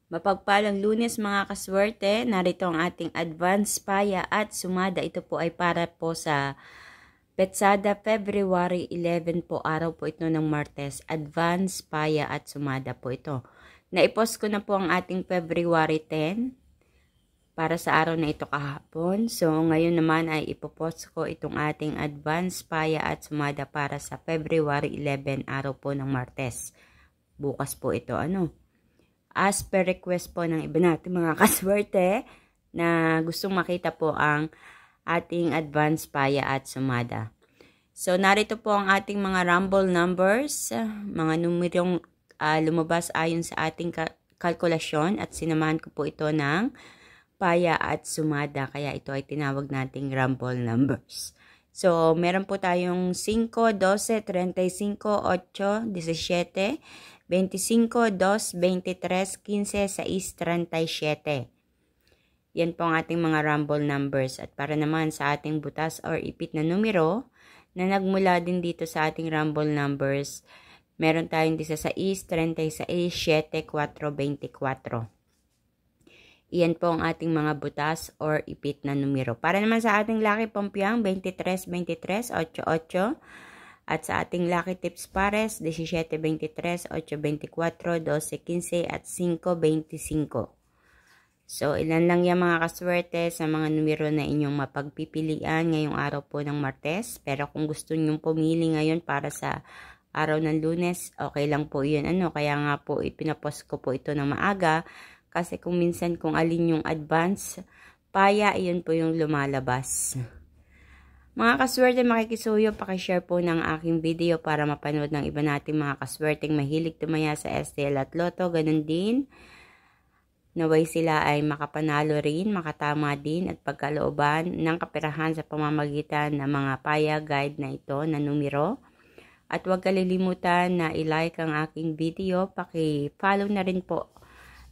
Mapagpalang Lunes mga kaswerte, narito ang ating advance paya at sumada. Ito po ay para po sa Petsada February 11 po, araw po ito ng Martes. Advance paya at sumada po ito. Naipost ko na po ang ating February 10 para sa araw na ito kahapon. So ngayon naman ay ipopost ko itong ating advance paya at sumada para sa February 11, araw po ng Martes. Bukas po ito as per request po ng iba natin mga kaswerte na gustong makita po ang ating advance paya at sumada. So narito po ang ating mga rumble numbers, mga numerong lumabas ayon sa ating kalkulasyon at sinamahan ko po ito ng paya at sumada, kaya ito ay tinawag nating rumble numbers. So meron po tayong 5, 12, 35, 8, 17, 25, 2, 23, 15, 6, 37. Yan po ang ating mga rumble numbers. At para naman sa ating butas or ipit na numero na nagmula din dito sa ating rumble numbers, meron tayong 16, 36, 7, 4, 24. Iyan po ang ating mga butas or ipit na numero. Para naman sa ating Lucky Pompiang, 23, 23, 8, 8. At sa ating Lucky Tips Pares, 17, 23, 8, 24, 12, 15, at 5, 25. So, ilan lang yan mga kaswerte sa mga numero na inyong mapagpipilian ngayong araw po ng Martes. Pero kung gusto nyong pumili ngayon para sa araw ng Lunes, okay lang po yun. Kaya nga po, ipinapost ko po ito ng maaga. Kasi kung minsan kung alin yung advance, paya, iyon po yung lumalabas. Mga kaswerte, makikisuyo, pakishare po ng aking video para mapanood ng iba nating mga kaswerteng mahilig tumaya sa STL at Lotto. Ganun din, naway sila ay makapanalo rin, makatama din at pagkalooban ng kaperahan sa pamamagitan ng mga paya guide na ito na numero. At huwag kalilimutan na i-like ang aking video, paki-follow na rin po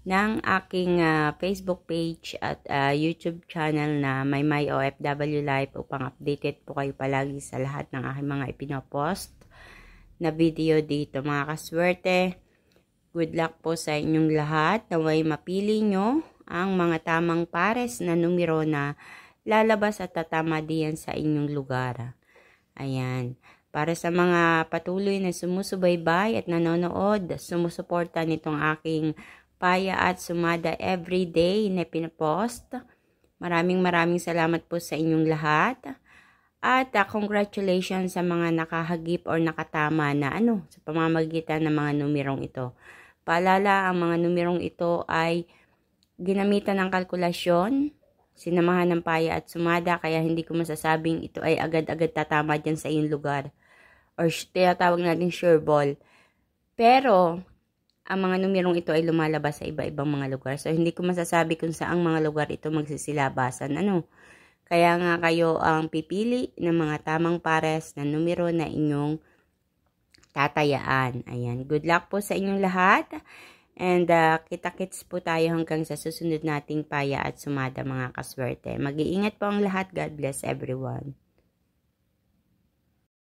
ng aking Facebook page at YouTube channel na My OFW Life upang updated po kayo palagi sa lahat ng aking mga ipinopost na video dito mga kaswerte. Good luck po sa inyong lahat. Naway mapili nyo ang mga tamang pares na numero na lalabas at tatama diyan sa inyong lugar. Ayan. Para sa mga patuloy na sumusubaybay at nanonood, sumusuporta nitong aking paya at sumada everyday na pinapost. Maraming salamat po sa inyong lahat. At congratulations sa mga nakahagip or nakatama na sa pamamagitan ng mga numerong ito. Paalala, ang mga numerong ito ay ginamitan ng kalkulasyon, sinamahan ng paya at sumada, kaya hindi ko masasabing ito ay agad-agad tatama dyan sa iyong lugar. Or tinatawag natin sure ball. Pero ang mga numerong ito ay lumalabas sa iba-ibang mga lugar. So, hindi ko masasabi kung saang mga lugar ito magsisilabasan. Kaya nga kayo ang pipili ng mga tamang pares na numero na inyong tatayaan. Ayan. Good luck po sa inyong lahat. And kita-kits po tayo hanggang sa susunod nating paya at sumada mga kaswerte. Mag-iingat po ang lahat. God bless everyone.